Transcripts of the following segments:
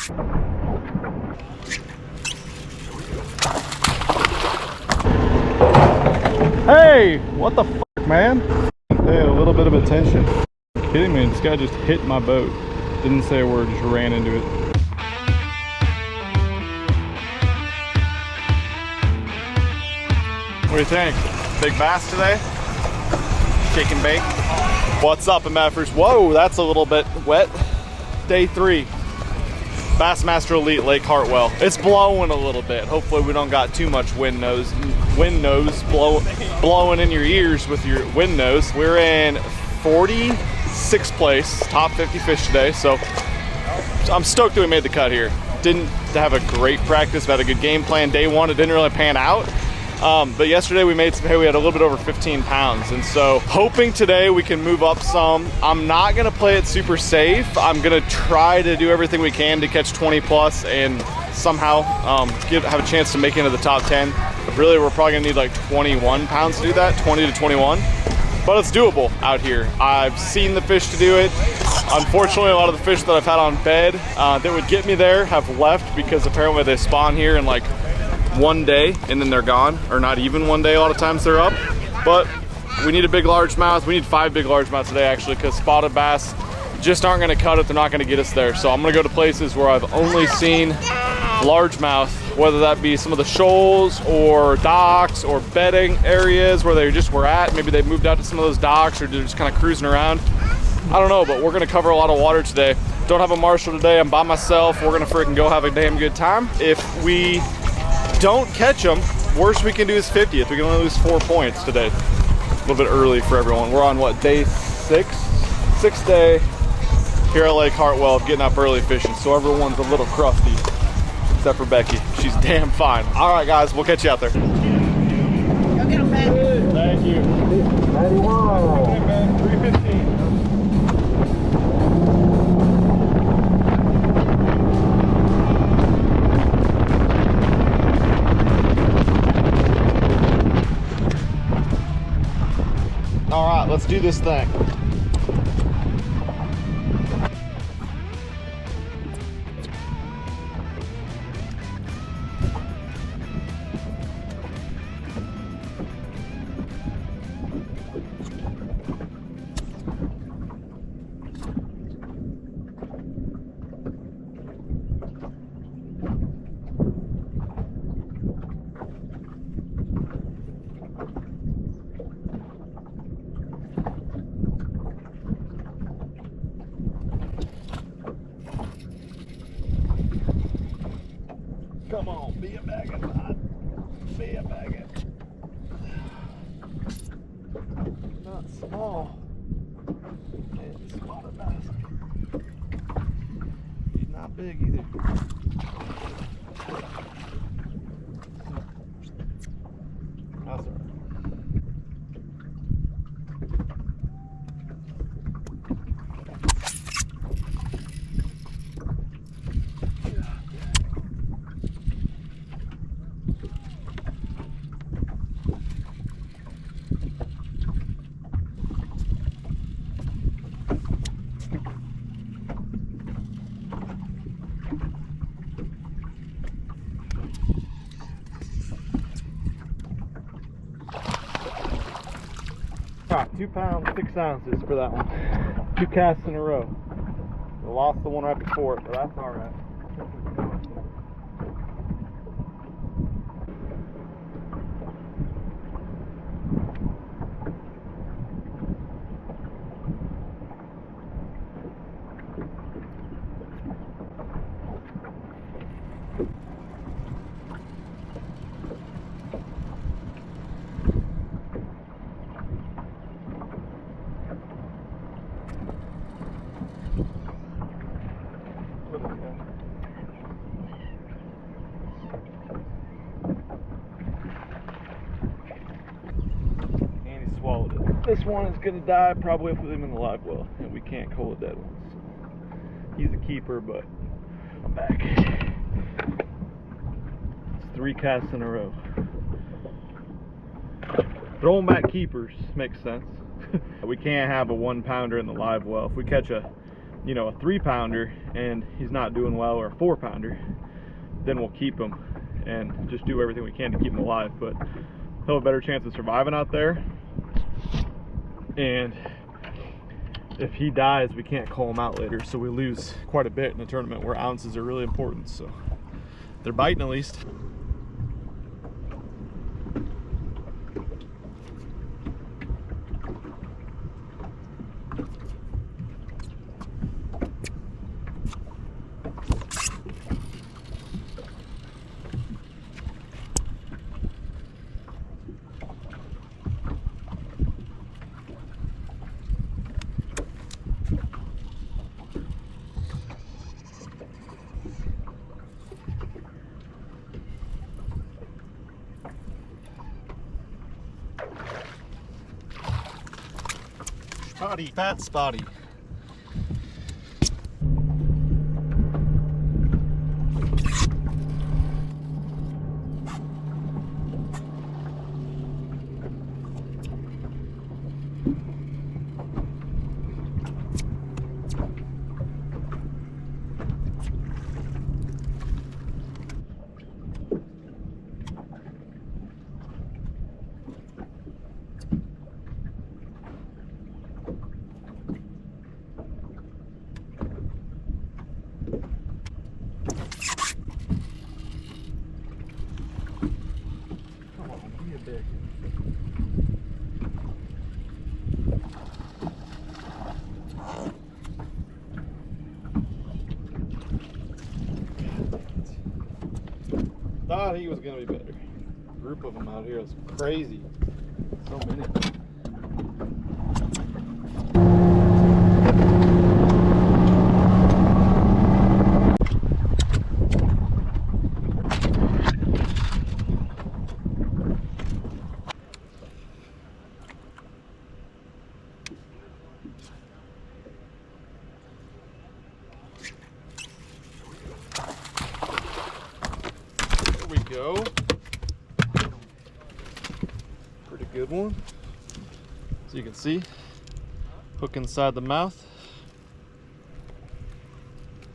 Hey, what the fuck, man? Hey, a little bit of attention. Kidding me? This guy just hit my boat. Didn't say a word, just ran into it. What do you think? Big bass today? Shake and bake? What's up, MFers? Whoa, that's a little bit wet. Day 3. Bassmaster Elite, Lake Hartwell. It's blowing a little bit. Hopefully we don't got too much wind nose blowing in your ears with your wind nose. We're in 46th place, top 50 fish today, so I'm stoked that we made the cut here. Didn't have a great practice, but had a good game plan. Day 1, it didn't really pan out. But yesterday we made some hay. We had a little bit over 15 pounds, and so hoping today we can move up some. I'm not gonna play it super safe. I'm gonna try to do everything we can to catch 20 plus and somehow have a chance to make it into the top 10. But really, we're probably gonna need like 21 pounds to do that, 20 to 21. But it's doable out here. I've seen the fish to do it. Unfortunately, a lot of the fish that I've had on bed that would get me there have left because apparently they spawn here in like one day and then they're gone, or not even one day. A lot of times they're up. But we need a big largemouth. We need 5 big largemouths today actually, because spotted bass just aren't gonna cut it. They're not gonna get us there. So I'm gonna go to places where I've only seen largemouth, whether that be some of the shoals or docks or bedding areas where they just were at. Maybe they moved out to some of those docks or they're just kind of cruising around. I don't know, but we're gonna cover a lot of water today. Don't have a marshal today, I'm by myself. We're gonna freaking go have a damn good time. If we don't catch them, worst we can do is 50th. We can only lose 4 points today. A little bit early for everyone. We're on what, day 6? 6th day here at Lake Hartwell, getting up early fishing. So everyone's a little crusty, except for Becky. She's damn fine. All right, guys, we'll catch you out there. Go get them, man. Thank you. 315. All right, let's do this thing. Come on, be a maggot, bud. Be a maggot. Not small. And spotted bass. He's not big either. That's all right. All right, 2 pounds, 6 ounces for that one. 2 casts in a row. I lost the one right before it, but that's all right. This one is gonna die probably if we leave him in the live well, and we can't call a dead one. So he's a keeper, but I'm back. It's 3 casts in a row. Throwing back keepers makes sense. We can't have a 1 pounder in the live well. If we catch a you know, a 3-pounder and he's not doing well, or a 4-pounder, then we'll keep him and just do everything we can to keep him alive. But he'll have a better chance of surviving out there, and if he dies, we can't call him out later, so we lose quite a bit in a tournament where ounces are really important. So they're biting at least. Spotty, fat spotty. Thought he was gonna be better. A group of them out here is crazy. So many. Go. Pretty good one. So you can see, hook inside the mouth.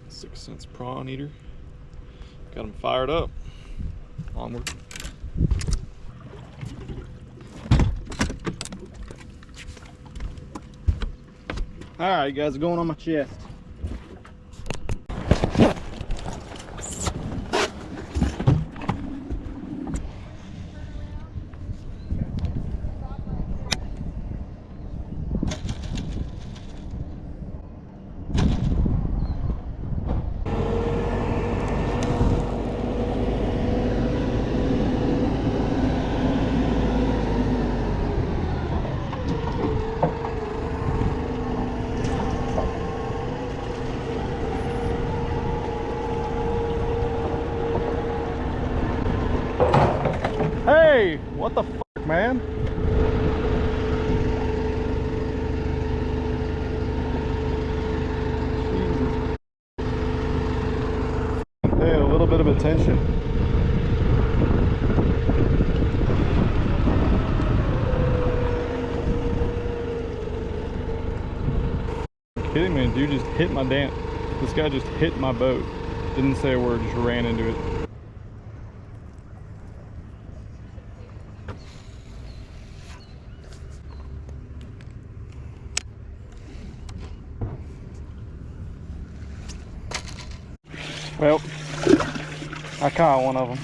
6 cents prawn eater. Got him fired up. Onward. All right, guys, going on my chest. Hey, what the fuck, man? Jesus. Hey, a little bit of attention. Kidding me, dude just hit my damn. This guy just hit my boat. Didn't say a word, just ran into it. Well, I caught one of them,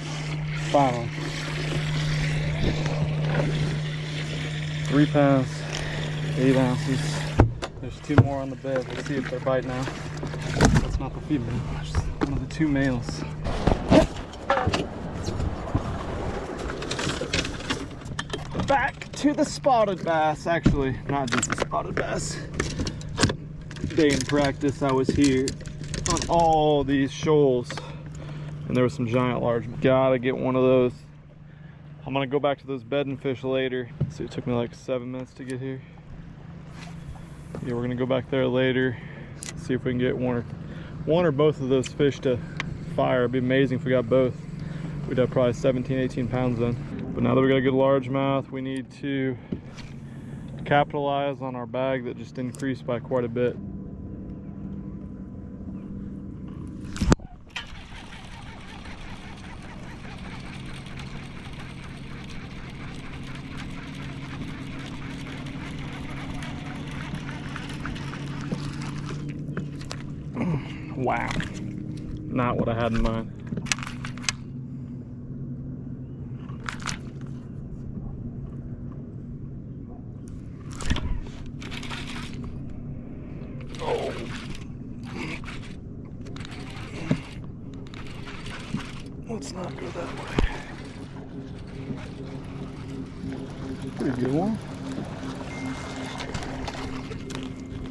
finally. 3 pounds, 8 ounces. There's 2 more on the bed. Let's see if they bite now. That's not the female, that's one of the 2 males. Back to the spotted bass. Actually, not just the spotted bass. Day in practice, I was here on all these shoals, and there was some giant large. Gotta get one of those. I'm gonna go back to those bedding fish later. See, it took me like 7 minutes to get here. Yeah, we're gonna go back there later, see if we can get one or both of those fish to fire. It'd be amazing if we got both. We'd have probably 17, 18 pounds then. But now that we got a good largemouth, we need to capitalize on our bag that just increased by quite a bit. Wow. Not what I had in mind. Oh. Let's not go that way. Pretty good one.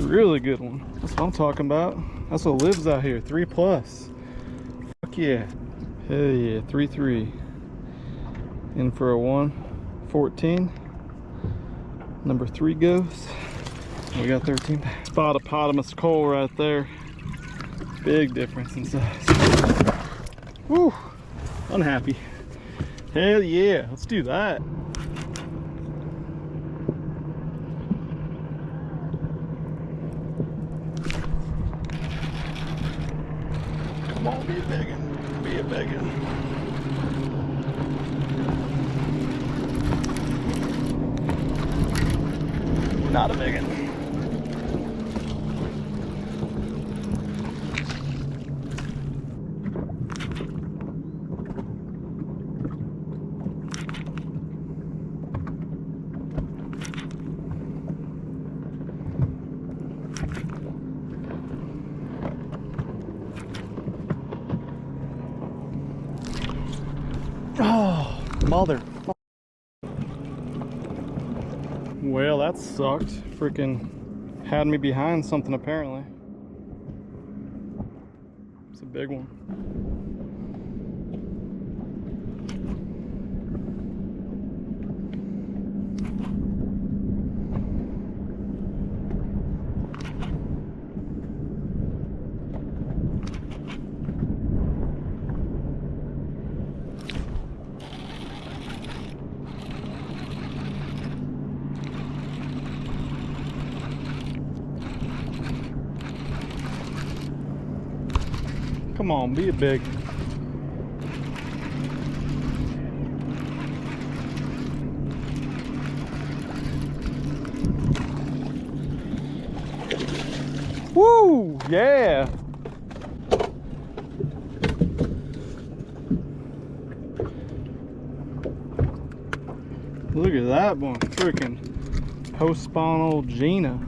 Really good one. That's what I'm talking about. That's what lives out here. 3+. Fuck yeah. Hell yeah. 3-3. In for a 114. Number 3 goes. We got 13 pounds. Spotopotamus coal right there. Big difference in size. Woo. Unhappy. Hell yeah. Let's do that. Come on, be a biggin'. Be a biggin'. Not a biggin'. Oh, mother. Well, that sucked. Freaking had me behind something apparently. It's a big one. Come on, be a big. Woo! Yeah! Look at that one, freaking post-spawnal Gina.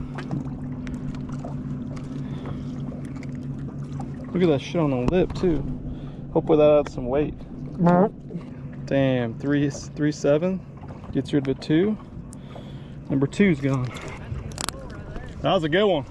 Look at that shit on the lip too. Hopefully that adds some weight. Damn, 3.7 gets rid of a 2. Number 2's gone. That was a good one.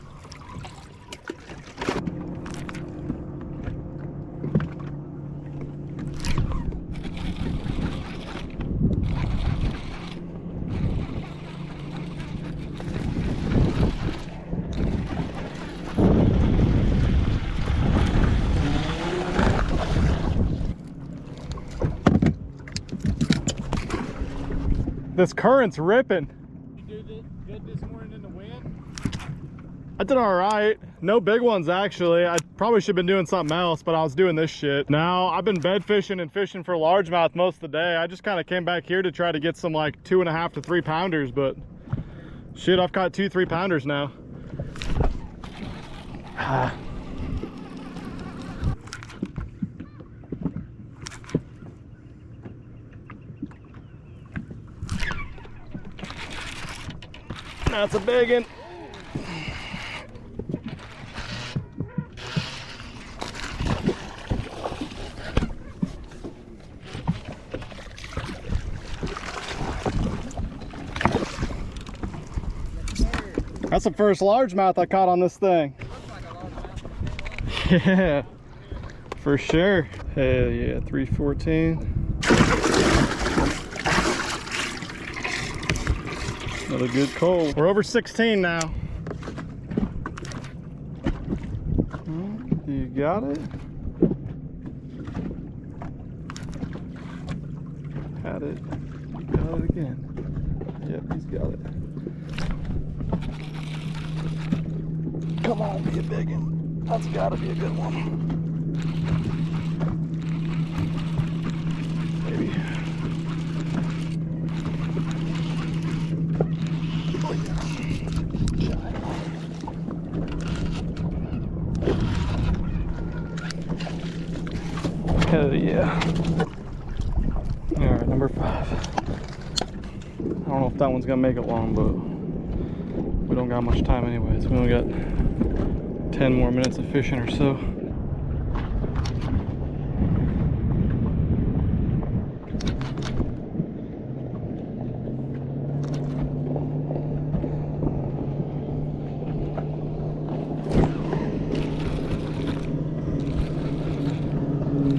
This current's ripping. You did good this morning in the wind? I did all right. No big ones actually. I probably should have been doing something else, but I was doing this shit. Now I've been bed fishing and fishing for largemouth most of the day. I just kind of came back here to try to get some like 2.5 to 3 pounders, but shit, I've caught 2 3-pounders now. That's a big one. That's the first largemouth I caught on this thing. Yeah, for sure. Hell yeah, 314. Another good coal. We're over 16 now. You got it? Had it. Got it again. Yep, he's got it. Come on, be a big one. That's gotta be a good one. Maybe. Hell yeah. All right, number 5. I don't know if that one's gonna make it long, but we don't got much time anyways. We only got 10 more minutes of fishing or so.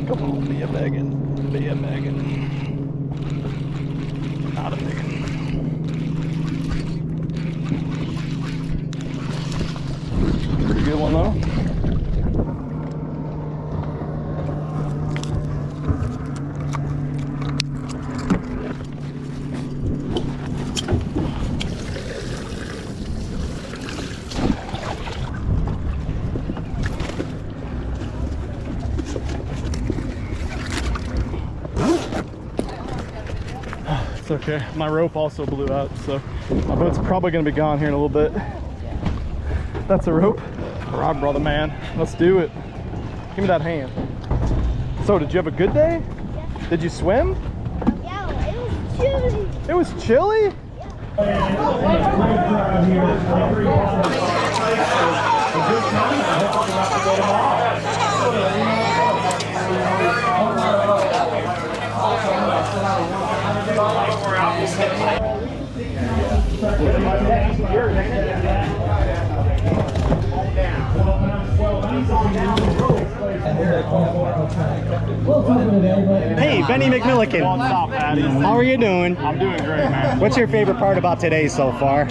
Come on, be a biggin', be a biggin'. Not a biggin'. Pretty good one though. It's okay. My rope also blew out, so my boat's probably gonna be gone here in a little bit. That's a rope. Rod brother, man. Let's do it. Give me that hand. So, did you have a good day? Yeah. Did you swim? Yeah, it was chilly. It was chilly? Hey, Benny McMilliken. What's up, Patty? How are you doing? I'm doing great, man. What's your favorite part about today so far?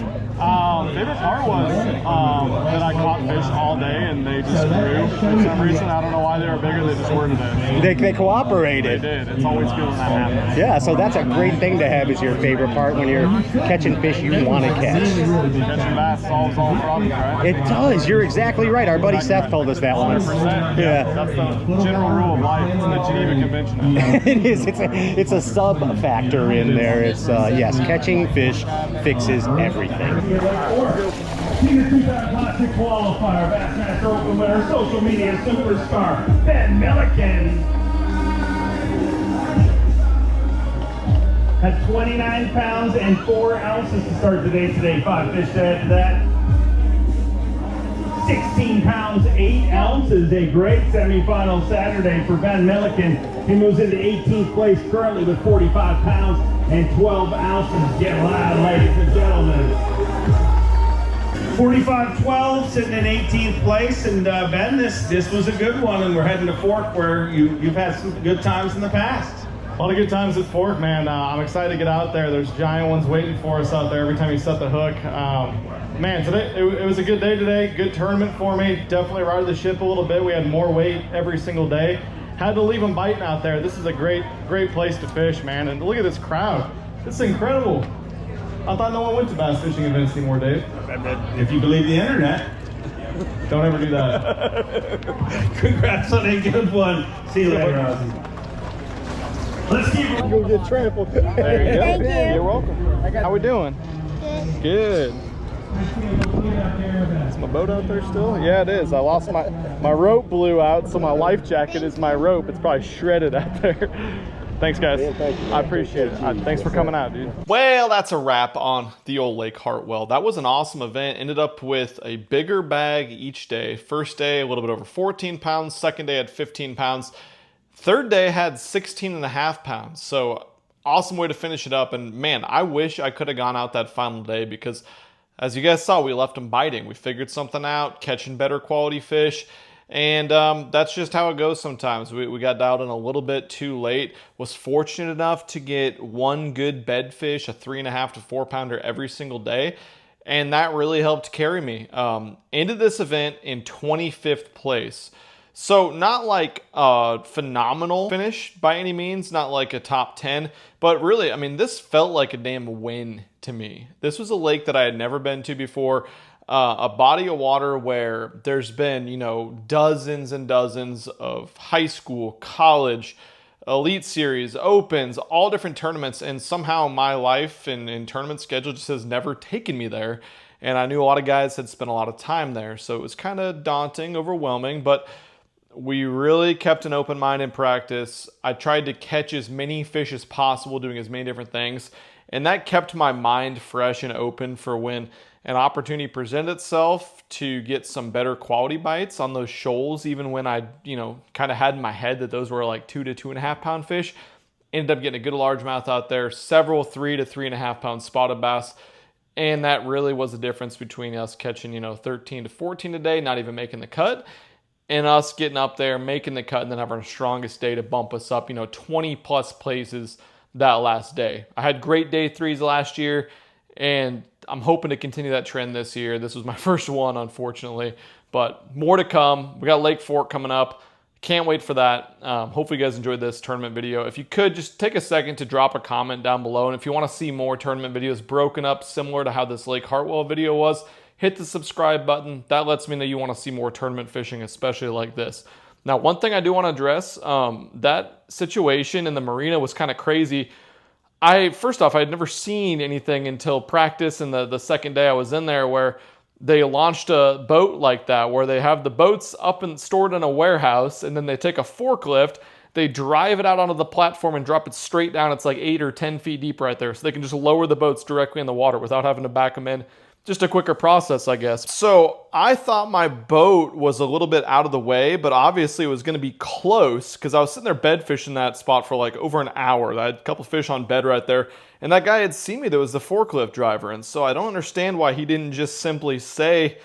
Favorite part was that I caught fish all day and they just grew for some reason. I don't know why they were bigger, they just were today. They cooperated. They did. It's always good when that happens. Yeah, so that's a great thing to have as your favorite part when you're catching fish you want to catch. Catching bass solves all problems, right? It does. You're exactly right. Our buddy Seth told us that once. 100%. Yeah. That's the general rule of life. It's the Geneva Convention. It is. It's a sub factor in there. It's yes, catching fish fixes everything. Senior 2000 Classic qualifier, Bassmaster Open winner, social media superstar, Ben Milliken. Had 29 pounds and 4 ounces to start the day today. 5 fish to add to that. 16 pounds, 8 ounces. A great semifinal Saturday for Ben Milliken. He moves into 18th place currently with 45 pounds and 12 ounces. Get loud, ladies and gentlemen. 45-12, sitting in 18th place, and Ben, this was a good one, and we're heading to Fork, where you've had some good times in the past. A lot of good times at Fork, man. I'm excited to get out there. There's giant ones waiting for us out there every time you set the hook. Man, today it was a good day today. Good tournament for me. Definitely righted the ship a little bit. We had more weight every single day. Had to leave them biting out there. This is a great place to fish, man. And look at this crowd. This is incredible. I thought no one went to bass fishing events anymore, Dave. If you believe the internet. Don't ever do that. Congrats on a good one. See you later, Ozzy. Let's keep it. Go get trampled. There you go. Thank you. You're welcome. How we doing? Good. Is my boat out there still? Yeah, it is. I lost my rope blew out, so my life jacket is my rope. It's probably shredded out there. Thanks, guys. I appreciate it. Thanks for coming out, dude. Well, that's a wrap on the old Lake Hartwell. That was an awesome event. Ended up with a bigger bag each day. First day, a little bit over 14 pounds. Second day had 15 pounds. Third day had 16 and a half pounds. So awesome way to finish it up. And man, I wish I could have gone out that final day because as you guys saw, we left them biting. We figured something out, catching better quality fish. And that's just how it goes sometimes. We got dialed in a little bit too late. Was fortunate enough to get one good bed fish, a 3.5 to 4 pounder every single day. And that really helped carry me. Ended this event in 25th place. So not like a phenomenal finish by any means, not like a top 10, but really, I mean, this felt like a damn win to me. This was a lake that I had never been to before. A body of water where there's been, you know, dozens and dozens of high school, college, elite series, opens, all different tournaments. And somehow my life and tournament schedule just has never taken me there. And I knew a lot of guys had spent a lot of time there. So it was kind of daunting, overwhelming, but We really kept an open mind in practice. I tried to catch as many fish as possible, doing as many different things. And that kept my mind fresh and open for when an opportunity presented itself to get some better quality bites on those shoals, even when I, kind of had in my head that those were like 2 to 2.5 pound fish. Ended up getting a good largemouth out there, several 3 to 3.5 pound spotted bass. And that really was the difference between us catching, 13 to 14 a day, not even making the cut, and us getting up there, making the cut, and then having our strongest day to bump us up, 20 plus places that last day. I had great day threes last year, and I'm hoping to continue that trend this year. This was my first one, unfortunately, but more to come. We got Lake Fork coming up. Can't wait for that. Hopefully you guys enjoyed this tournament video. If you could, just take a second to drop a comment down below. And if you want to see more tournament videos broken up similar to how this Lake Hartwell video was, hit the subscribe button. That lets me know you want to see more tournament fishing, especially like this. Now, one thing I do want to address, that situation in the marina was kind of crazy. First off, I had never seen anything until practice and the second day I was in there where they launched a boat like that, where they have the boats up and stored in a warehouse, and then they take a forklift, they drive it out onto the platform and drop it straight down. It's like 8 or 10 feet deep right there, so they can just lower the boats directly in the water without having to back them in. Just a quicker process, I guess. So I thought my boat was a little bit out of the way, but obviously it was going to be close because I was sitting there bed fishing that spot for like over an hour. I had a couple fish on bed right there, and that guy had seen me that was the forklift driver. And so I don't understand why he didn't just simply say,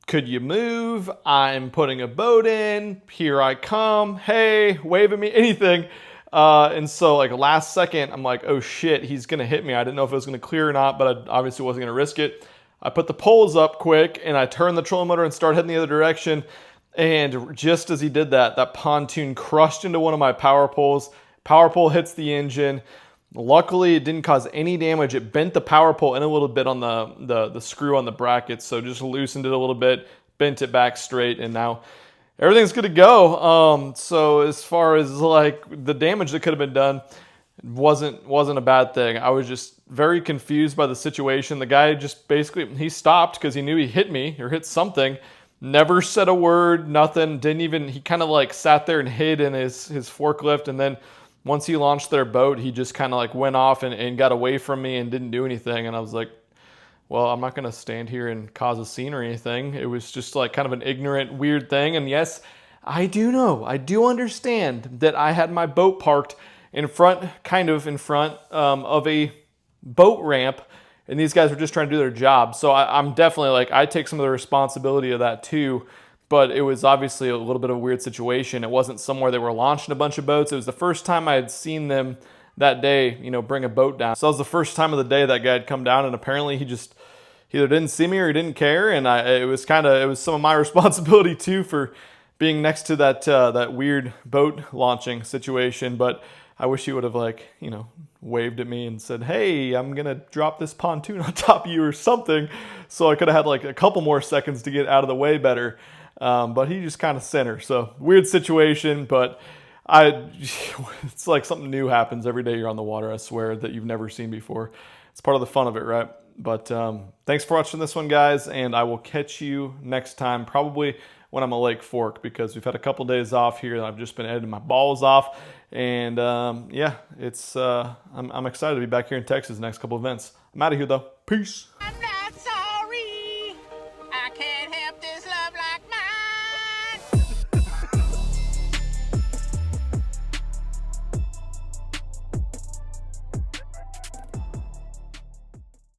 "Could you move? I'm putting a boat in. Here I come. Hey, wave at me," anything. And so like last second, I'm like, oh shit, he's going to hit me. I didn't know if it was going to clear or not, but I obviously wasn't going to risk it. I put the poles up quick and I turned the trolling motor and started heading the other direction. And just as he did that, that pontoon crushed into one of my power poles. Power pole hits the engine. Luckily, it didn't cause any damage. It bent the power pole in a little bit on the screw on the brackets. So just loosened it a little bit, bent it back straight, and now everything's good to go. So as far as like the damage that could have been done, wasn't a bad thing. I was just very confused by the situation. The guy just basically, he stopped because he knew he hit me or hit something. Never said a word, nothing. He kind of like sat there and hid in his forklift. And then once he launched their boat, he just kind of like went off and got away from me and didn't do anything. And I was like, well, I'm not going to stand here and cause a scene or anything. It was just like kind of an ignorant, weird thing. And yes, I do understand that I had my boat parked in front of a boat ramp, and these guys were just trying to do their job. So I'm definitely like, I take some of the responsibility of that too, but it was obviously a little bit of a weird situation. It wasn't somewhere they were launching a bunch of boats. It was the first time I had seen them that day, bring a boat down. So that was the first time of the day that guy had come down, and apparently he just either didn't see me or he didn't care. And it was some of my responsibility too for being next to that weird boat launching situation. But I wish he would have waved at me and said, "Hey, I'm gonna drop this pontoon on top of you" or something. So I could have had like a couple more seconds to get out of the way better. But he just kind of sent her. So weird situation, but it's like something new happens every day you're on the water, I swear, that you've never seen before. It's part of the fun of it, right? But thanks for watching this one, guys, and I will catch you next time, probably when I'm at Lake Fork, because we've had a couple days off here and I've just been editing my balls off. And yeah, I'm excited to be back here in Texas next couple events. I'm out of here though. Peace.